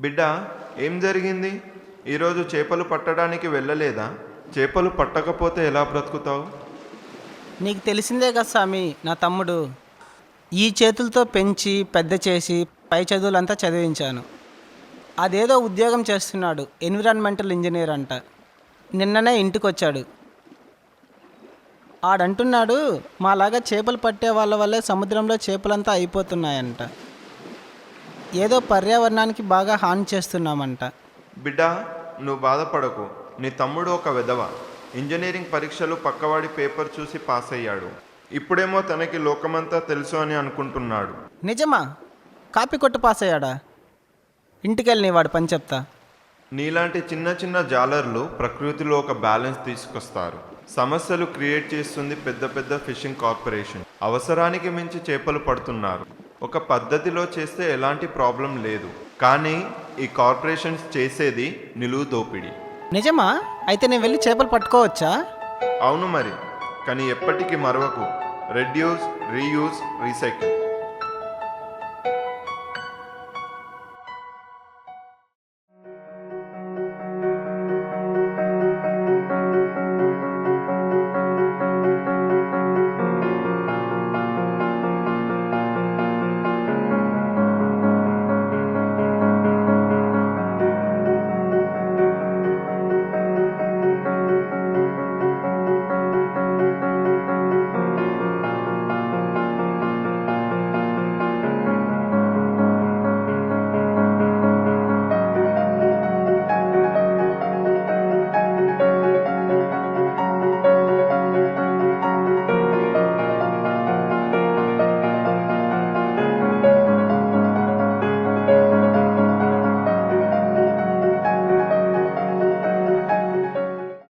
బిడ్డ, ఏం జరిగింది? ఈరోజు చేపలు పట్టడానికి వెళ్ళలేదా? చేపలు పట్టకపోతే ఎలా బ్రతుకుతావు? నీకు తెలిసిందే కదా స్వామి, నా తమ్ముడు ఈ చేతులతో పెంచి పెద్ద చేసి పై చదువులంతా చదివించాను. అదేదో ఉద్యోగం చేస్తున్నాడు, ఎన్విరాన్మెంటల్ ఇంజనీర్ అంట. నిన్ననే ఇంటికి వచ్చాడు. ఆడంటున్నాడు, మాలాగా చేపలు పట్టే వాళ్ళ వల్లే సముద్రంలో చేపలంతా అయిపోతున్నాయంట. ఏదో పర్యావరణానికి బాగా హాని చేస్తున్నామంట. బిడ్డ, నువ్వు బాధపడకు. నీ తమ్ముడు ఒక వెధవ. ఇంజనీరింగ్ పరీక్షలు పక్కవాడి పేపర్ చూసి పాస్ అయ్యాడు. ఇప్పుడేమో తనకి లోకమంతా తెలుసు అని అనుకుంటున్నాడు. నిజమా? కాపీ కొట్టు పాస్ అయ్యాడా? ఇంటికెళ్ళి వాడు పని చెప్తా. నీలాంటి చిన్న చిన్న జాలర్లు ప్రకృతిలో ఒక బ్యాలెన్స్ తీసుకొస్తారు. సమస్యలు క్రియేట్ చేస్తుంది పెద్ద పెద్ద ఫిషింగ్ కార్పొరేషన్. అవసరానికి మించి చేపలు పడుతున్నారు. ఒక పద్ధతిలో చేస్తే ఎలాంటి ప్రాబ్లం లేదు, కానీ ఈ కార్పొరేషన్స్ చేసేది నిలువు దోపిడీ. నిజమా? అయితే నేను వెళ్ళి చేపలు పట్టుకోవచ్చా? అవును మరి, కానీ ఎప్పటికీ మరవకు. Reduce, reuse, recycle.